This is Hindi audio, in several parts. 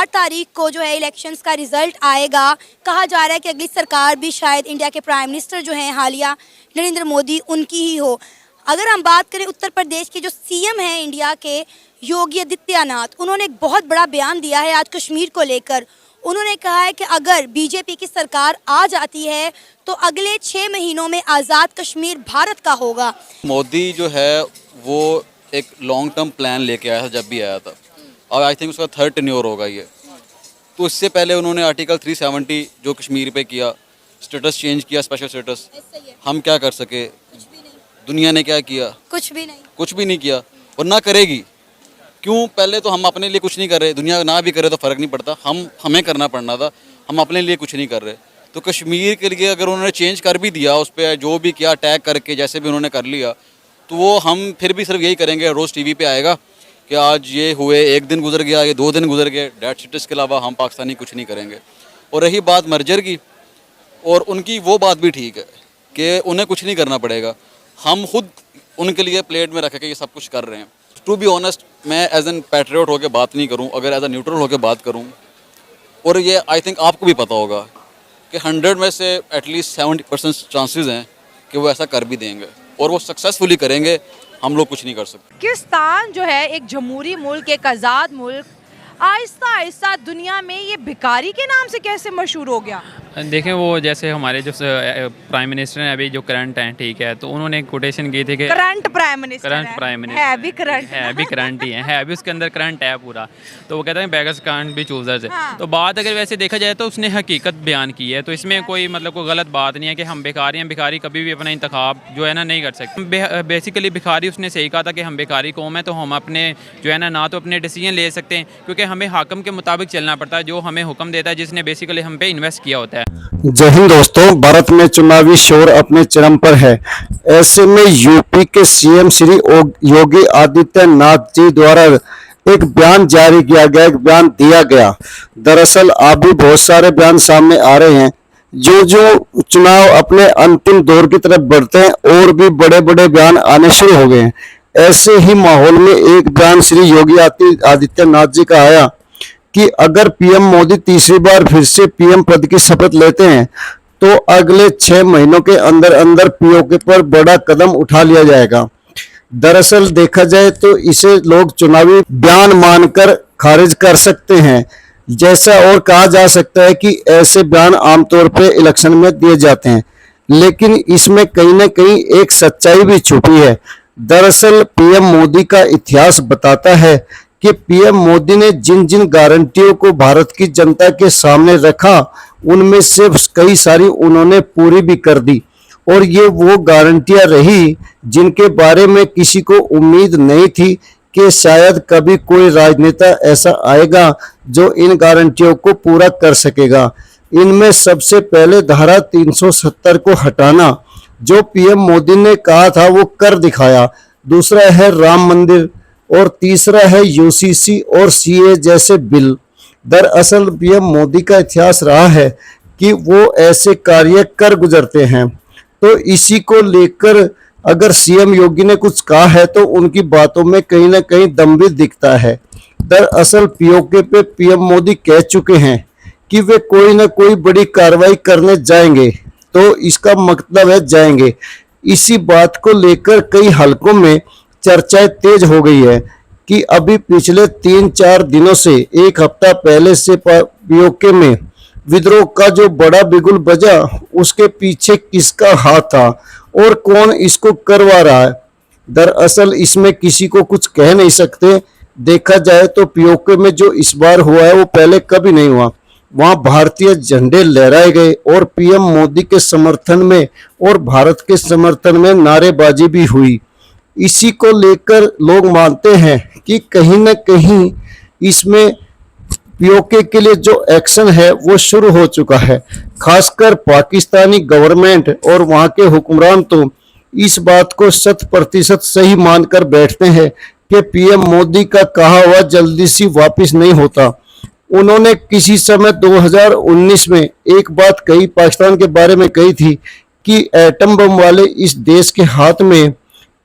तारीख को जो है इलेक्शंस का रिजल्ट आएगा। कहा जा रहा है कि अगली सरकार भी शायद इंडिया के प्राइम मिनिस्टर जो हैं हालिया नरेंद्र मोदी उनकी ही हो। अगर हम बात करें उत्तर प्रदेश के जो सीएम हैं इंडिया के योगी आदित्यनाथ, उन्होंने एक बहुत बड़ा बयान दिया है आज कश्मीर को लेकर। उन्होंने कहा है कि अगर बीजेपी की सरकार आ जाती है तो अगले 6 महीनों में आज़ाद कश्मीर भारत का होगा। मोदी जो है वो एक लॉन्ग टर्म प्लान लेके आया था जब भी आया था, और आई थिंक उसका 3rd टेन्योर होगा ये। तो इससे पहले उन्होंने आर्टिकल 370 जो कश्मीर पे किया, स्टेटस चेंज किया, स्पेशल स्टेटस। हम क्या कर सके? दुनिया ने क्या किया? कुछ भी नहीं किया और ना करेगी। क्यों? पहले तो हम अपने लिए कुछ नहीं कर रहे, दुनिया ना भी करे तो फ़र्क नहीं पड़ता, हमें करना पड़ना था, हम अपने लिए कुछ नहीं कर रहे। तो कश्मीर के लिए अगर उन्होंने चेंज कर भी दिया, उस पर जो भी किया अटैक करके जैसे भी उन्होंने कर लिया, तो वो हम फिर भी सिर्फ यही करेंगे, रोज़ टीवी पे आएगा कि आज ये हुए, 1 दिन गुजर गया, ये 2 दिन गुजर गए, डेट स्टेटस के अलावा हम पाकिस्तानी कुछ नहीं करेंगे। और रही बात मर्जर की, और उनकी वो बात भी ठीक है कि उन्हें कुछ नहीं करना पड़ेगा, हम खुद उनके लिए प्लेट में रख के ये सब कुछ कर रहे हैं। टू बी ऑनेस्ट, मैं एज एन पैट्रियट होकर बात नहीं करूं, अगर एज ए न्यूट्रल होकर बात करूं, और ये आई थिंक आपको भी पता होगा कि 100 में से एटलीस्ट 70% चांसेस हैं कि वो ऐसा कर भी देंगे, और वो सक्सेसफुली करेंगे। हम लोग कुछ नहीं कर सकते। पाकिस्तान जो है एक जमहूरी मुल्क, एक आज़ाद मुल्क, आहिस्ता आहिस्ता दुनिया में ये भिखारी के नाम से कैसे मशहूर हो गया? देखें, वो जैसे हमारे जो प्राइम मिनिस्टर हैं अभी जो करंट हैं, ठीक है, तो उन्होंने कोटेशन की थी कि करंट प्राइम मिनिस्टर है भी करंट ही है अभी उसके अंदर करंट है पूरा। तो वो कहते हैं बेगर्स कांट बी चूजर्स। हाँ। तो बात अगर वैसे देखा जाए तो उसने हकीकत बयान की है, तो इसमें कोई मतलब कोई गलत बात नहीं है कि हम भिखारी हैं। भिखारी कभी भी अपना इंतखाब जो है ना नहीं कर सकते। बेसिकली भिखारी उसने सही कहा था कि हम भिखारी कौम है, तो हम अपने जो है ना तो अपने डिसीजन ले सकते हैं, क्योंकि हमें हाकम के मुताबिक चलना पड़ता है, जो हमें हुक्म देता है, जिसने बेसिकली हम पे इन्वेस्ट किया होता है। जय हिंद दोस्तों, भारत में चुनावी शोर अपने चरम पर है। ऐसे में यूपी के सीएम श्री योगी आदित्यनाथ जी द्वारा एक बयान जारी किया गया, एक बयान दिया गया। दरअसल अभी बहुत सारे बयान सामने आ रहे हैं। जो चुनाव अपने अंतिम दौर की तरफ बढ़ते हैं और भी बड़े बड़े बयान आने शुरू हो गए हैं। ऐसे ही माहौल में एक बयान श्री योगी आदित्यनाथ जी का आया कि अगर पीएम मोदी तीसरी बार फिर से पीएम पद की शपथ लेते हैं तो अगले 6 महीनों के अंदर अंदर पीओके पर बड़ा कदम उठा लिया जाएगा। दरअसल देखा जाए तो इसे लोग चुनावी बयान मानकर खारिज कर सकते हैं, जैसा और कहा जा सकता है कि ऐसे बयान आमतौर पर इलेक्शन में दिए जाते हैं, लेकिन इसमें कहीं न कहीं एक सच्चाई भी छुपी है। दरअसल पीएम मोदी का इतिहास बताता है कि पीएम मोदी ने जिन जिन गारंटियों को भारत की जनता के सामने रखा, उनमें से कई सारी उन्होंने पूरी भी कर दी, और ये वो गारंटियां रही जिनके बारे में किसी को उम्मीद नहीं थी कि शायद कभी कोई राजनेता ऐसा आएगा जो इन गारंटियों को पूरा कर सकेगा। इनमें सबसे पहले धारा 370 को हटाना, जो पीएम मोदी ने कहा था वो कर दिखाया। दूसरा है राम मंदिर, और तीसरा है यूसीसी और सीए जैसे बिल। दरअसल पीएम मोदी का इतिहास रहा है कि वो ऐसे कार्य कर गुजरते हैं, तो इसी को लेकर अगर सीएम योगी ने कुछ कहा है तो उनकी बातों में कहीं ना कहीं दम भी दिखता है। दरअसल पीओके पे पीएम मोदी कह चुके हैं कि वे कोई ना कोई बड़ी कार्रवाई करने जाएंगे, तो इसका मतलब है जाएंगे। इसी बात को लेकर कई हलकों में चर्चाएं तेज हो गई है कि अभी पिछले 3-4 दिनों से, एक हफ्ता पहले से पीओके में विद्रोह का जो बड़ा बिगुल बजा, उसके पीछे किसका हाथ था और कौन इसको करवा रहा है। दरअसल इसमें किसी को कुछ कह नहीं सकते। देखा जाए तो पीओके में जो इस बार हुआ है वो पहले कभी नहीं हुआ। वहां भारतीय झंडे लहराए गए और पीएम मोदी के समर्थन में और भारत के समर्थन में नारेबाजी भी हुई। इसी को लेकर लोग मानते हैं कि कहीं न कहीं इसमें पीओके के लिए जो एक्शन है वो शुरू हो चुका है। खासकर पाकिस्तानी गवर्नमेंट और वहां के हुक्मरान तो इस बात को 100% सही मानकर बैठते हैं कि पीएम मोदी का कहा हुआ जल्दी से वापस नहीं होता। उन्होंने किसी समय 2019 में एक बात कही, पाकिस्तान के बारे में कही थी कि एटम बम वाले इस देश के हाथ में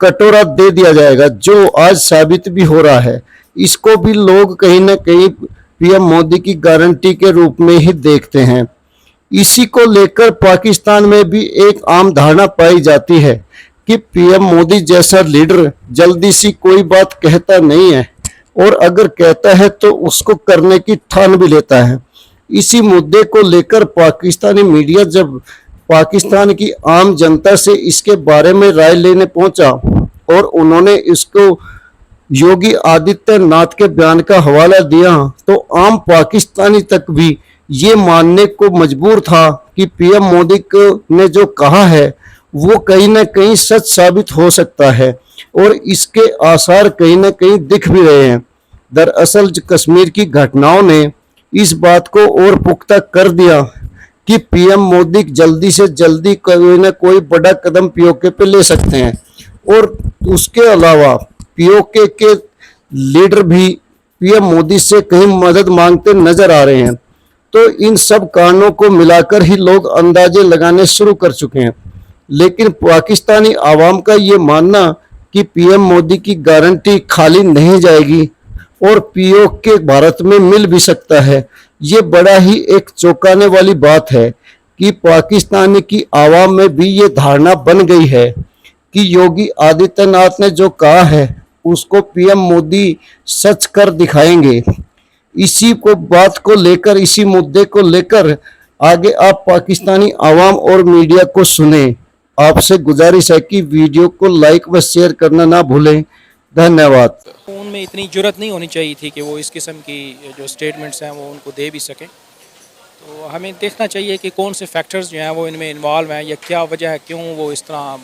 कटोरा दे दिया जाएगा, जो आज साबित भी हो रहा है। इसको भी लोग कहीं ना कहीं पीएम मोदी की गारंटी के रूप में ही देखते हैं। इसी को लेकर पाकिस्तान में भी एक आम धारणा पाई जाती है कि पीएम मोदी जैसा लीडर जल्दी सी कोई बात कहता नहीं है और अगर कहता है तो उसको करने की ठान भी लेता है। इसी मुद्दे को लेकर पाकिस्तानी मीडिया जब पाकिस्तान की आम जनता से इसके बारे में राय लेने पहुंचा और उन्होंने इसको योगी आदित्यनाथ के बयान का हवाला दिया तो आम पाकिस्तानी तक भी ये मानने को मजबूर था कि पीएम मोदी ने जो कहा है वो कहीं ना कहीं सच साबित हो सकता है और इसके आसार कहीं ना कहीं दिख भी रहे हैं। दरअसल कश्मीर की घटनाओं ने इस बात को और पुख्ता कर दिया कि पीएम मोदी जल्दी से जल्दी कोई ना कोई बड़ा कदम पीओके पे ले सकते हैं और उसके अलावा पीओके के लीडर भी पीएम मोदी से कहीं मदद मांगते नजर आ रहे हैं। तो इन सब कारणों को मिलाकर ही लोग अंदाजे लगाने शुरू कर चुके हैं। लेकिन पाकिस्तानी आवाम का ये मानना कि पीएम मोदी की गारंटी खाली नहीं जाएगी और पीओके भारत में मिल भी सकता है, ये बड़ा ही एक चौंकाने वाली बात है कि पाकिस्तान की आवाम में भी ये धारणा बन गई है कि योगी आदित्यनाथ ने जो कहा है उसको पीएम मोदी सच कर दिखाएंगे। इसी को बात को लेकर, इसी मुद्दे को लेकर आगे आप पाकिस्तानी आवाम और मीडिया को सुने। आपसे गुजारिश है कि वीडियो को लाइक व शेयर करना ना भूलें। धन्यवाद। उनमें इतनी जुर्रत नहीं होनी चाहिए थी कि वो इस किस्म की जो स्टेटमेंट्स हैं वो उनको दे भी सकें। तो हमें देखना चाहिए कि कौन से फैक्टर्स जो हैं वो इनमें इन्वॉल्व हैं या क्या वजह है क्यों वो इस तरह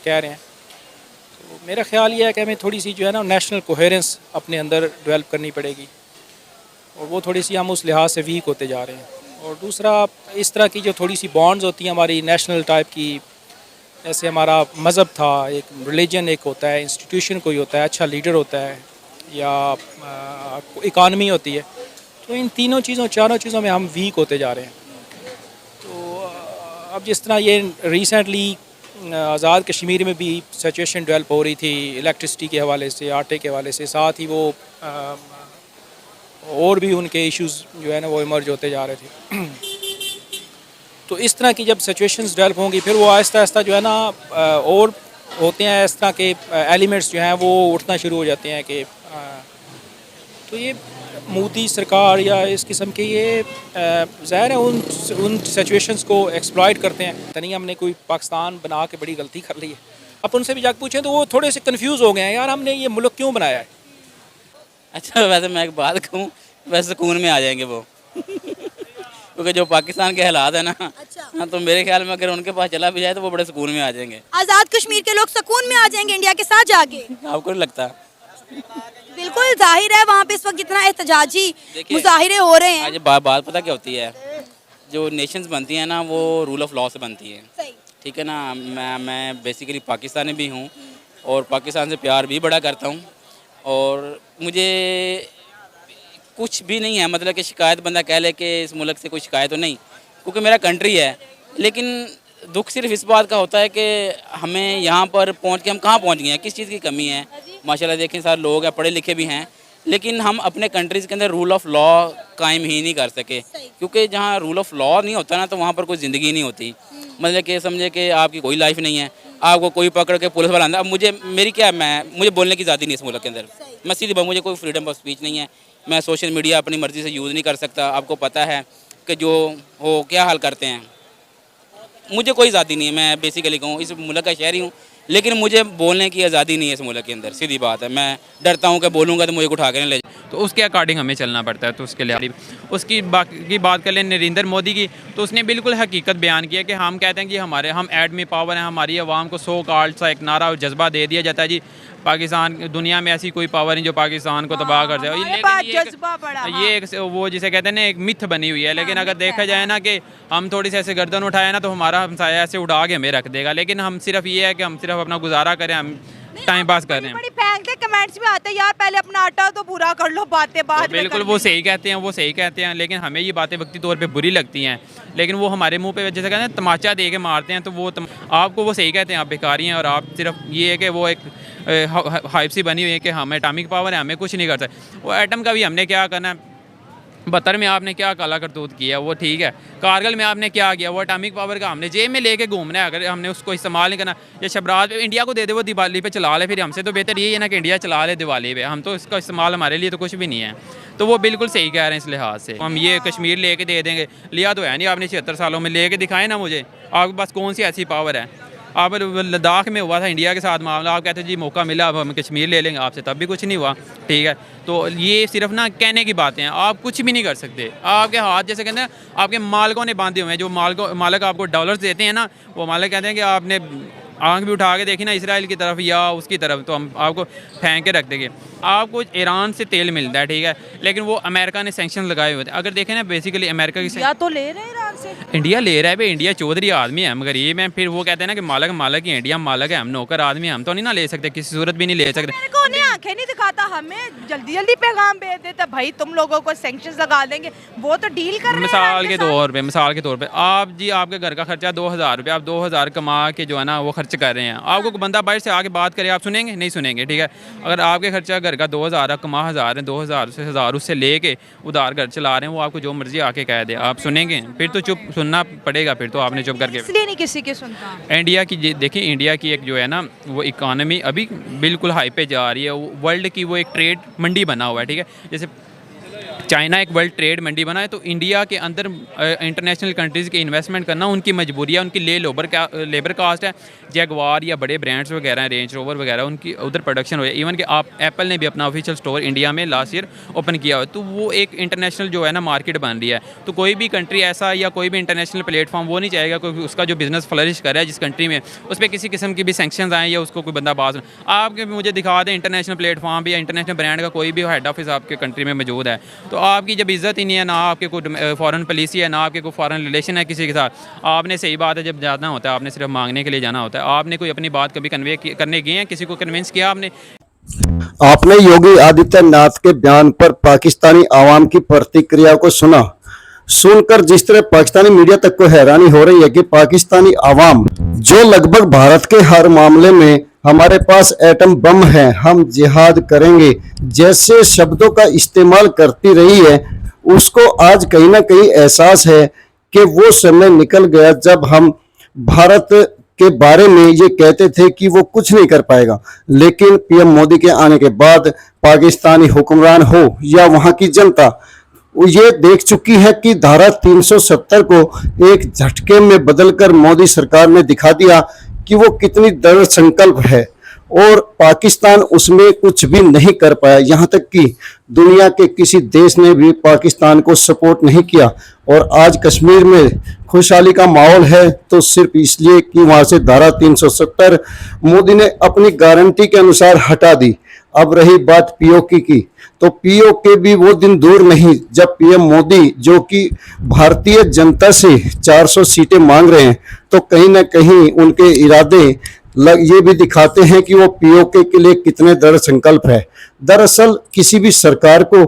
कह रहे हैं। तो मेरा ख्याल ये है कि हमें थोड़ी सी जो है ना नेशनल कोहेरेंस अपने अंदर डेवलप करनी पड़ेगी और वो थोड़ी सी हम उस लिहाज से वीक होते जा रहे हैं। और दूसरा, इस तरह की जो थोड़ी सी बॉन्ड्स होती हैं हमारी नेशनल टाइप की, जैसे हमारा मज़हब था, एक रिलीजन एक होता है, इंस्टीट्यूशन कोई होता है, अच्छा लीडर होता है या इकानमी होती है, तो इन तीनों चीज़ों चारों चीज़ों में हम वीक होते जा रहे हैं। तो अब जिस तरह ये रिसेंटली आज़ाद कश्मीर में भी सिचुएशन डेवलप हो रही थी इलेक्ट्रिसिटी के हवाले से, आटे के हवाले से, साथ ही वो और भी उनके इश्यूज़ जो है ना वो इमर्ज होते जा रहे थे। तो इस तरह की जब सिचुएशंस डेवलप होंगी फिर वो आहिस्ता आहिस्ता जो है ना और होते हैं इस तरह के एलिमेंट्स जो हैं वो उठना शुरू हो जाते हैं कि तो ये मोदी सरकार या इस किस्म के ये ज़ाहिर है उन सिचुएशंस को एक्सप्लॉइट करते हैं। तनी हमने कोई पाकिस्तान बना के बड़ी गलती कर ली है। अब उनसे भी जाकर पूछें तो वो थोड़े से कंफ्यूज हो गए हैं, यार हमने ये मुल्क क्यों बनाया है। अच्छा, वैसे मैं एक बात कहूँ, वैसे सुकून में आ जाएंगे वो क्योंकि जो पाकिस्तान के हालात है ना, हाँ, तो मेरे ख्याल में अगर उनके पास चला भी जाए तो वो बड़े सुकून में आ जाएंगे। आजाद कश्मीर के लोग सुकून में आ जाएंगे इंडिया के साथ जाके, आपको नहीं लगता? बिल्कुल जाहिर है वहाँ पे इस वक्त जितना एहतजाजी मुजाहिरे हो रहे हैं। आज बात पता क्या होती है, जो नेशंस बनती हैं ना वो रूल ऑफ लॉ से बनती है, ठीक है ना। मैं बेसिकली पाकिस्तानी भी हूँ और पाकिस्तान से प्यार भी बड़ा करता हूँ और मुझे कुछ भी नहीं है, मतलब कि शिकायत बंदा कह ले कि इस मुल्क से कोई शिकायत तो नहीं, क्योंकि मेरा कंट्री है। लेकिन दुख सिर्फ इस बात का होता है कि हमें यहाँ पर पहुँच के हम कहाँ पहुँच गए हैं, किस चीज़ की कमी है। माशाल्लाह देखें सारे लोग हैं, पढ़े लिखे भी हैं, लेकिन हम अपने कंट्रीज़ के अंदर रूल ऑफ लॉ कायम ही नहीं कर सके, क्योंकि जहाँ रूल ऑफ लॉ नहीं होता ना तो वहाँ पर कोई ज़िंदगी नहीं होती। मतलब कि समझे कि आपकी कोई लाइफ नहीं है, आपको कोई पकड़ के पुलिस वाला आंदा। अब मेरी क्या है, मुझे बोलने की आज़ादी नहीं है इस मुल्क के अंदर। मैं सीधी बात, मुझे कोई फ्रीडम ऑफ स्पीच नहीं है, मैं सोशल मीडिया अपनी मर्ज़ी से यूज़ नहीं कर सकता। आपको पता है कि जो हो क्या हाल करते हैं, मुझे कोई आज़ादी नहीं है। मैं बेसिकली कहूँ इस मुल्क का शहरी हूँ, लेकिन मुझे बोलने की आज़ादी नहीं है इस मुल्क के अंदर, सीधी बात है। मैं डरता हूँ कि बोलूँगा तो मुझे उठा के नहीं ले, तो उसके अकॉर्डिंग हमें चलना पड़ता है। तो उसके लिए उसकी बाकी बात कर लें नरेंद्र मोदी की, तो उसने बिल्कुल हकीकत बयान किया कि हम कहते हैं कि हम एडमी पावर हैं, हमारी आवाम को 100 कार्ड सा एक नारा और जज्बा दे दिया जाता है जी पाकिस्तान दुनिया में ऐसी कोई पावर नहीं जो पाकिस्तान को तबाह कर जाए। लेकिन ये एक वो जिसे कहते हैं ना एक मिथ बनी हुई है। लेकिन अगर देखा जाए ना कि हम थोड़ी सी ऐसे गर्दन उठाए ना तो हमारा हमसाया ऐसे उठा के हमें रख देगा। लेकिन हम सिर्फ ये है कि हम सिर्फ अपना गुजारा करें, हम टाइम पास कर रहे हैं। बड़ी फेंकते कमेंट्स में आते हैं यार पहले अपना आटा तो पूरा कर लो, बातें बाद में बिल्कुल वो सही कहते हैं, लेकिन हमें ये बातें वक्ती तौर पे बुरी लगती हैं। लेकिन वो हमारे मुंह पे जैसे कहते हैं तमाचा दे के मारते हैं, तो वो आपको वो सही कहते हैं, आप बेकारी हैं और आप सिर्फ ये है कि वो एक हाइप सी बनी हुई है कि हमें एटॉमिक पावर है, हमें कुछ नहीं कर सकते। वो एटम का भी हमने क्या करना है, 72 में आपने क्या काला करतूत किया वो ठीक है, कारगिल में आपने क्या किया, वो एटॉमिक पावर का हमने जेब में लेके घूमना है, अगर हमने उसको इस्तेमाल नहीं करना, या शबराज इंडिया को दे दे वो दिवाली पे चला ले, फिर हमसे तो बेहतर यही है ना कि इंडिया चला ले दिवाली पे, हम तो इसका इस्तेमाल हमारे लिए तो कुछ भी नहीं है। तो वो बिल्कुल सही कह रहे हैं इस लिहाज से। हम ये कश्मीर लेके दे देंगे, लिया तो है नहीं आपने 76 सालों में, लेके दिखाएं ना मुझे आपके पास कौन सी ऐसी पावर है। आप लद्दाख में हुआ था इंडिया के साथ मामला, आप कहते जी मौका मिला अब हम कश्मीर ले लेंगे आपसे, तब भी कुछ नहीं हुआ, ठीक है। तो ये सिर्फ ना कहने की बातें हैं, आप कुछ भी नहीं कर सकते। आपके हाथ जैसे कहते हैं आपके मालिकों ने बांधे हुए हैं, जो मालिक आपको डॉलर्स देते हैं ना, वो मालिक कहते हैं कि आपने आंख भी उठा के देखी ना इसराइल की तरफ या उसकी तरफ, तो हम आपको फेंक के रख देंगे। आपको ईरान से तेल मिलता है, ठीक है, लेकिन वो अमेरिका ने सैंक्शन लगाए हुए थे। अगर देखें ना बेसिकली अमेरिका की या तो ले रहे हैं ईरान से, इंडिया ले रहा है भाई, इंडिया चौधरी आदमी है, हम गरीब हैं, फिर वो कहते हैं ना कि मालक ही है, इंडिया मालक है, हम नौकर आदमी हैं, हम तो नहीं ना ले सकते, किसी सूरत भी नहीं ले सकते। मेरे को नहीं आंखें नहीं दिखाता, हमें जल्दी जल्दी पैगाम भेज देता भाई तुम लोगों को सैंक्शंस लगा देंगे, वो तो डील कर रहे हैं मिसाल के तौर पे आप जी आपके घर का खर्चा 2000 रुपये, आप 2000 कमा के जो है ना वो खर्च कर रहे हैं, आपको बंदा बाहर से आके बात करे आप सुनेंगे? नहीं सुनेंगे, ठीक है। अगर आपके खर्चा घर का 2000 कमा 1000 है, 2000 से 1000 उससे लेके उधार घर चला रहे हैं, वो आपको जो मर्जी आके कह दे, आप सुनेंगे? फिर तो चुप सुनना पड़ेगा, फिर तो आपने चुप करके। इसलिए नहीं किसी की सुनता। इंडिया की देखिए, इंडिया की एक जो है ना वो इकानमी अभी बिल्कुल हाई पे जा रही है, वर्ल्ड की वो एक ट्रेड मंडी बना हुआ है, ठीक है। जैसे चाइना एक वर्ल्ड ट्रेड मंडी बना है, तो इंडिया के अंदर इंटरनेशनल कंट्रीज़ के इन्वेस्टमेंट करना उनकी मजबूरी है, उनकी लेबर कास्ट है। जैगवार या बड़े ब्रांड्स वगैरह, रेंज रोवर वगैरह, उनकी उधर प्रोडक्शन हो जाए। इवन कि आप एप्पल ने भी अपना ऑफिशियल स्टोर इंडिया में लास्ट ईयर ओपन किया हुआ है, तो वो एक इंटरनेशनल जो है ना मार्केट बन रही है। तो कोई भी कंट्री ऐसा या कोई भी इंटरनेशनल प्लेटफॉर्म वो नहीं चाहेगा कोई उसका जो बिज़नेस फ्लरिश कर रहा है जिस कंट्री में, उस पर किसी किस्म की भी सैंक्शंस आए या उसको कोई बंदा बाज आपके मुझे दिखा दें इंटरनेशनल प्लेटफॉर्म या इंटरनेशनल ब्रांड का कोई भी हेड ऑफिस आपके कंट्री में मौजूद है, तो आपकी जब इज़्ज़त ही नहीं है, ना आपके कोई फॉरेन पॉलिसी है, ना आपके कोई फॉरेन रिलेशन है किसी के साथ, आपने सही बात है जब जाना होता है आपने सिर्फ मांगने के लिए जाना होता है। आपने कोई अपनी बात कभी कन्वे करने गए हैं, किसी को कन्विंस किया आपने? आपने योगी आदित्यनाथ के बयान पर पाकिस्तानी आवाम की प्रतिक्रिया को सुनकर जिस तरह पाकिस्तानी मीडिया तक को हैरानी हो रही है कि पाकिस्तानी आवाम जो लगभग भारत के हर मामले में हमारे पास एटम बम है, हम जिहाद करेंगे जैसे शब्दों का इस्तेमाल करती रही है, उसको आज कहीं ना कहीं एहसास है कि वो समय निकल गया जब हम भारत के बारे में ये कहते थे कि वो कुछ नहीं कर पाएगा। लेकिन पीएम मोदी के आने के बाद पाकिस्तानी हुक्मरान हो या वहां की जनता वो ये देख चुकी है कि धारा 370 को एक झटके में बदलकर मोदी सरकार ने दिखा दिया कि वो कितनी दृढ़ संकल्प है, और पाकिस्तान उसमें कुछ भी नहीं कर पाया। यहाँ तक कि दुनिया के किसी देश ने भी पाकिस्तान को सपोर्ट नहीं किया, और आज कश्मीर में खुशहाली का माहौल है तो सिर्फ इसलिए कि वहां से धारा 370 मोदी ने अपनी गारंटी के अनुसार हटा दी। अब रही बात पीओके की, तो पीओके भी वो दिन दूर नहीं जब पीएम मोदी जो कि भारतीय जनता से 400 सीटें मांग रहे हैं, तो कहीं ना कहीं उनके इरादे ये भी दिखाते हैं कि वो पीओके के लिए कितने दृढ़ संकल्प है। दरअसल किसी भी सरकार को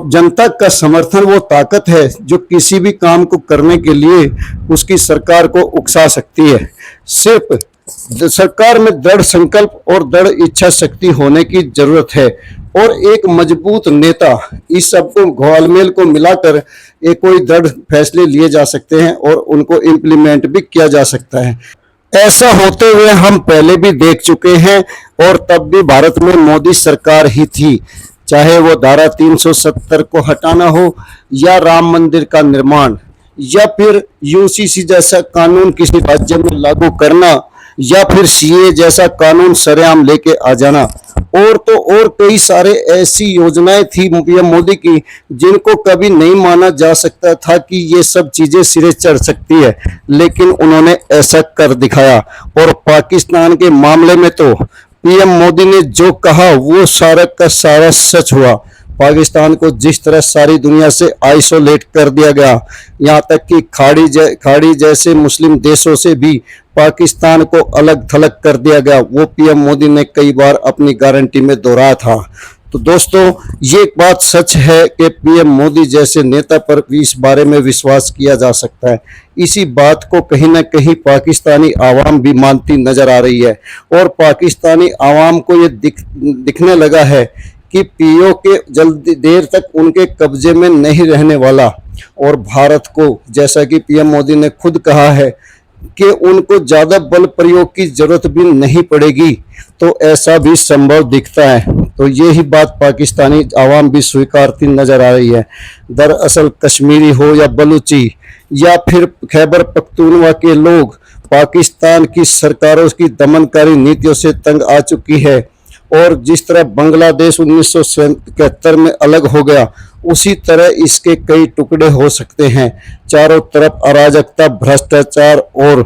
जनता का समर्थन वो ताकत है जो किसी भी काम को करने के लिए उसकी सरकार को उकसा सकती है। सिर्फ सरकार में दृढ़ संकल्प और दृढ़ इच्छा शक्ति होने की जरूरत है, और एक मजबूत नेता, इस सबको घोलमेल को मिलाकर एक कोई दृढ़ फैसले लिए जा सकते हैं और उनको इम्प्लीमेंट भी किया जा सकता है। ऐसा होते हुए हम पहले भी देख चुके हैं, और तब भी भारत में मोदी सरकार ही थी, चाहे वो धारा 370 को हटाना हो, या राम मंदिर का निर्माण, या फिर यूसीसी जैसा कानून किसी राज्य में लागू करना, या फिर सीए जैसा कानून सरेआम लेके आ जाना, और तो और कई सारे ऐसी योजनाएं थी पीएम मोदी की जिनको कभी नहीं माना जा सकता था कि ये सब चीजें सिरे चढ़ सकती है, लेकिन उन्होंने ऐसा कर दिखाया। और पाकिस्तान के मामले में तो पीएम मोदी ने जो कहा वो सारा का सारा सच हुआ। पाकिस्तान को जिस तरह सारी दुनिया से आइसोलेट कर दिया गया, यहाँ तक कि खाड़ी जैसे मुस्लिम देशों से भी पाकिस्तान को अलग थलग कर दिया गया, वो पीएम मोदी ने कई बार अपनी गारंटी में दोहराया था। तो दोस्तों, ये एक बात सच है कि पीएम मोदी जैसे नेता पर इस बारे में विश्वास किया जा सकता है। इसी बात को कहीं ना कहीं पाकिस्तानी आवाम भी मानती नजर आ रही है, और पाकिस्तानी आवाम को ये दिखने लगा है कि पीओके जल्दी देर तक उनके कब्जे में नहीं रहने वाला, और भारत को, जैसा कि पीएम मोदी ने खुद कहा है कि उनको ज्यादा बल प्रयोग की जरूरत भी नहीं पड़ेगी, तो ऐसा भी संभव दिखता है। तो यही बात पाकिस्तानी आवाम भी स्वीकारती नजर आ रही है। दरअसल कश्मीरी हो या बलूची या फिर खैबर पख्तूनवा के लोग पाकिस्तान की सरकारों की दमनकारी नीतियों से तंग आ चुकी है, और जिस तरह बांग्लादेश 1971 में अलग हो गया, उसी तरह इसके कई टुकड़े हो सकते हैं। चारों तरफ अराजकता, भ्रष्टाचार और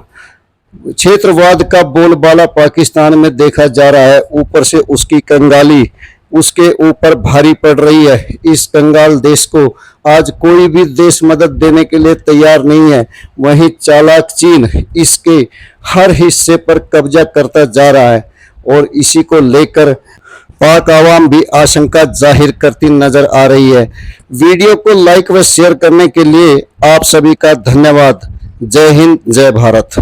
क्षेत्रवाद का बोलबाला पाकिस्तान में देखा जा रहा है। ऊपर से उसकी कंगाली उसके ऊपर भारी पड़ रही है। इस कंगाल देश को आज कोई भी देश मदद देने के लिए तैयार नहीं है। वहीं चालाक चीन इसके हर हिस्से पर कब्जा करता जा रहा है, और इसी को लेकर पाक आवाम भी आशंका जाहिर करती नजर आ रही है। वीडियो को लाइक व शेयर करने के लिए आप सभी का धन्यवाद। जय हिंद, जय भारत।